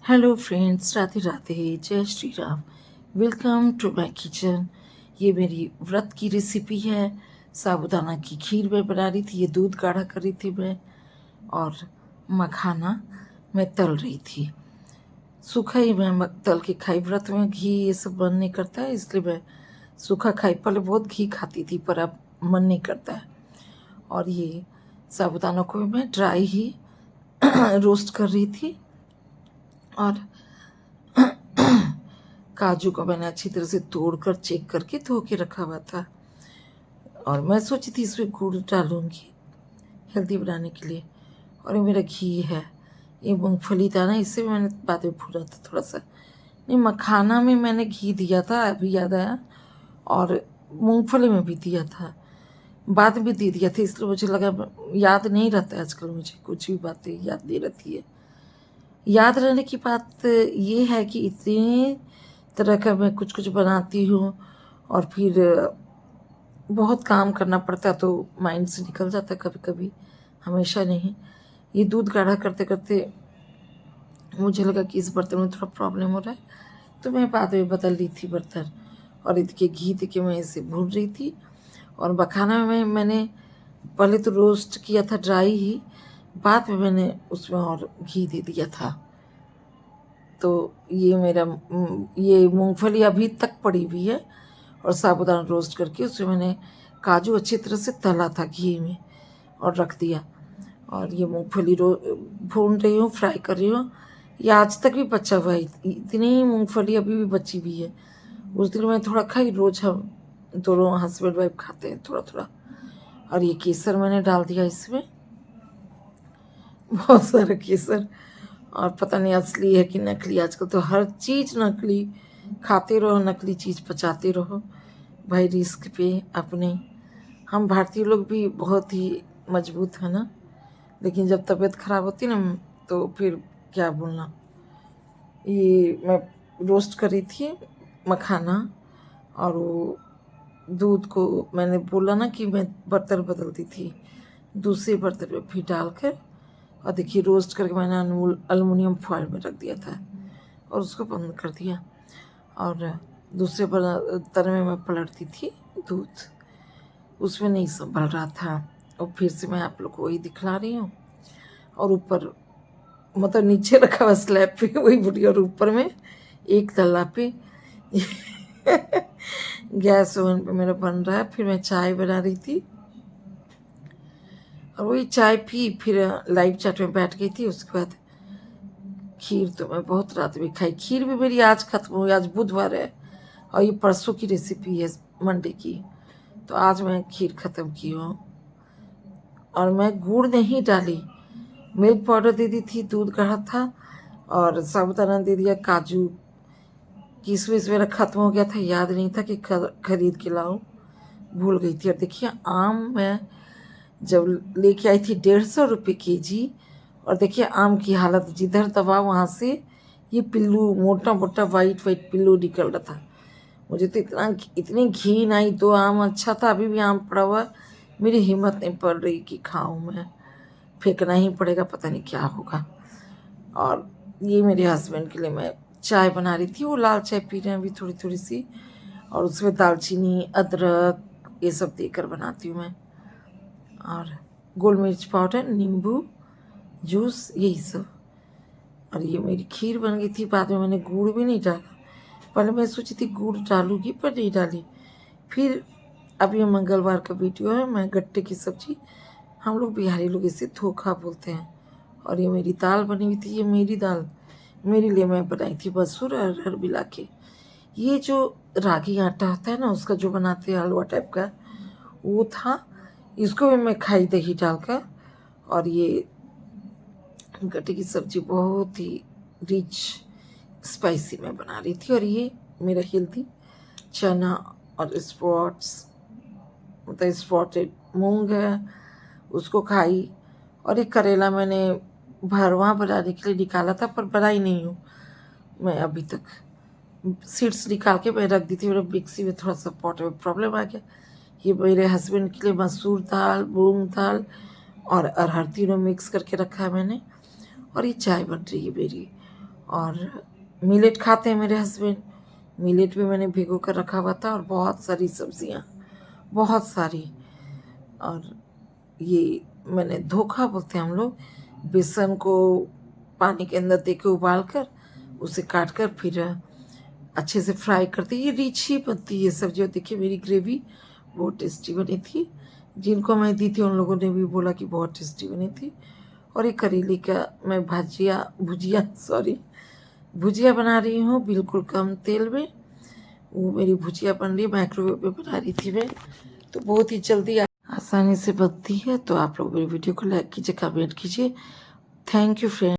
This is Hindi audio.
हेलो फ्रेंड्स, राधे राधे, जय Shri Ram. Welcome to my kitchen. ये मेरी व्रत की रेसिपी है। साबूदाना की खीर मैं बना रही थी, ये दूध गाढ़ा कर रही थी मैं, और मखाना मैं तल रही थी। सूखा ही मैं तल के खाई। व्रत में घी ये सब मन नहीं करता है, इसलिए मैं सूखा खाई। पहले बहुत घी खाती थी पर अब मन नहीं करता है। और ये साबूदाना को मैं ड्राई ही रोस्ट कर रही थी, और काजू को मैंने अच्छी तरह से तोड़कर चेक करके धो के रखा हुआ था। और मैं सोची थी इसमें गुड़ डालूंगी हेल्दी बनाने के लिए। और ये मेरा घी है, ये मूंगफली था ना, इससे भी मैंने बाद में भूना था थोड़ा सा। नहीं, मखाना में मैंने घी दिया था, अभी याद आया। और मूंगफली में भी दिया था, बाद में दे दिया था, इसलिए मुझे लगा याद नहीं रहता है आजकल, मुझे कुछ भी बातें याद नहीं रहती है। याद रहने की बात ये है कि इतने तरह का मैं कुछ कुछ बनाती हूँ, और फिर बहुत काम करना पड़ता है तो माइंड से निकल जाता है कभी कभी, हमेशा नहीं। ये दूध गाढ़ा करते करते मुझे लगा कि इस बर्तन में थोड़ा प्रॉब्लम हो रहा है, तो मैं बाद में बदल ली थी बर्तन। और इसके घी के मैं इसे भून रही थी। और मखाना में मैंने पहले तो रोस्ट किया था ड्राई ही, बाद में मैंने उसमें और घी दे दिया था। तो ये मेरा ये मूंगफली अभी तक पड़ी हुई है, और साबूदाना रोस्ट करके उसमें मैंने काजू अच्छी तरह से तला था घी में और रख दिया। और ये मूंगफली भून रही हूँ, फ्राई कर रही हूँ। ये आज तक भी बचा हुआ है, इतनी मूंगफली अभी भी बची हुई है। उस दिन मैं थोड़ा खाई, रोज हम दोनों हस्बैंड वाइफ खाते हैं थोड़ा थोड़ा। और ये केसर मैंने डाल दिया इसमें, बहुत सारा केसर। और पता नहीं असली है कि नकली, आजकल तो हर चीज़ नकली। खाते रहो नकली चीज़, पचाते रहो भाई, रिस्क पे अपने। हम भारतीय लोग भी बहुत ही मजबूत है ना, लेकिन जब तबीयत खराब होती ना तो फिर क्या बोलना। ये मैं रोस्ट करी थी मखाना, और वो दूध को मैंने बोला ना कि मैं बर्तन बदलती थी, दूसरे बर्तन में भी डालकर। और देखिए रोस्ट करके मैंने अल्मुनियम फॉइल में रख दिया था और उसको बंद कर दिया। और दूसरे बर्तन में मैं पलटती थी दूध, उसमें नहीं संभल रहा था। और फिर से मैं आप लोग को वही दिखला रही हूँ। और ऊपर मतलब नीचे रखा हुआ स्लैब पे वही बुढ़ी, और ऊपर में एक तल्ला पे गैस ओवन पे मेरा बन रहा है। फिर मैं चाय बना रही थी, और वही चाय पी, फिर लाइव चैट में बैठ गई थी। उसके बाद खीर तो मैं बहुत रात में खाई। खीर भी मेरी आज खत्म हुई, आज बुधवार है और ये परसों की रेसिपी है, मंडे की। तो आज मैं खीर ख़त्म की हूँ। और मैं गुड़ नहीं डाली, मिल्क पाउडर दे दी थी, दूध गाढ़ा था, और साबुदाना दे दिया। काजू किशमिश मेरा ख़त्म हो गया था, याद नहीं था कि खरीद के लाऊं, भूल गई थी। और देखिए आम मैं जब लेके आई थी 150 रुपये के जी, और देखिए आम की हालत, जिधर दबा वहाँ से ये पिल्लू, मोटा मोटा वाइट वाइट पिल्लू निकल रहा था। मुझे तो इतनी घिन आई। 2 आम अच्छा था, अभी भी आम पड़ा हुआ, मेरी हिम्मत नहीं पड़ रही कि खाऊं मैं, फेंकना ही पड़ेगा, पता नहीं क्या होगा। और ये मेरे हस्बैंड के लिए मैं चाय बना रही थी, वो लाल चाय पी रहे हैं अभी थोड़ी थोड़ी सी, और उसमें दालचीनी अदरक ये सब देकर बनाती हूँ मैं। और गोल मिर्च पाउडर, नींबू जूस, यही सब। और ये मेरी खीर बन गई थी। बाद में मैंने गुड़ भी नहीं डाला, पहले मैं सोची थी गुड़ डालूंगी पर नहीं डाली। फिर अब ये मंगलवार का वीडियो है, मैं गट्टे की सब्जी, हम लोग बिहारी लोग इसे धोखा बोलते हैं। और ये मेरी दाल बनी हुई थी, ये मेरी दाल मेरे लिए मैं बनाई थी, मसूर और अरहर मिला के। ये जो रागी आटा होता है ना, उसका जो बनाते हैं हलवा टाइप का, वो था। इसको भी मैं खाई दही डालकर। और ये गट्टे की सब्जी बहुत ही रिच स्पाइसी मैं बना रही थी। और ये मेरा हेल्दी चना और मतलब स्पॉटेड मूंग है, उसको खाई। और एक करेला मैंने भरवा बनाने के लिए निकाला था, पर बनाई नहीं हूँ मैं अभी तक। सीड्स निकाल के मैं रख दी थी, मेरे मिक्सी में थोड़ा सा पॉट में प्रॉब्लम आ गया। ये मेरे हस्बैंड के लिए मसूर दाल, मूंग दाल और अरहर तीनों मिक्स करके रखा है मैंने। और ये चाय बन रही है मेरी। और मिलेट खाते हैं मेरे हस्बैंड। मिलेट भी मैंने भिगो कर रखा हुआ था, और बहुत सारी सब्जियां, बहुत सारी। और ये मैंने धोखा बोलते हैं हम लोग, बेसन को पानी के अंदर दे के उबाल कर उसे काट कर फिर अच्छे से फ्राई करते। ये रिच ही बनती है ये सब्जी। और देखिए मेरी ग्रेवी बहुत टेस्टी बनी थी। जिनको मैं दी थी उन लोगों ने भी बोला कि बहुत टेस्टी बनी थी। और ये करेले का मैं भुजिया बना रही हूँ, बिल्कुल कम तेल में। वो मेरी भुजिया बन रही है, माइक्रोवेव में बना रही थी मैं, तो बहुत ही जल्दी आसानी से बनती है। तो आप लोग मेरी वीडियो को लाइक कीजिए, कमेंट कीजिए। Thank you friend.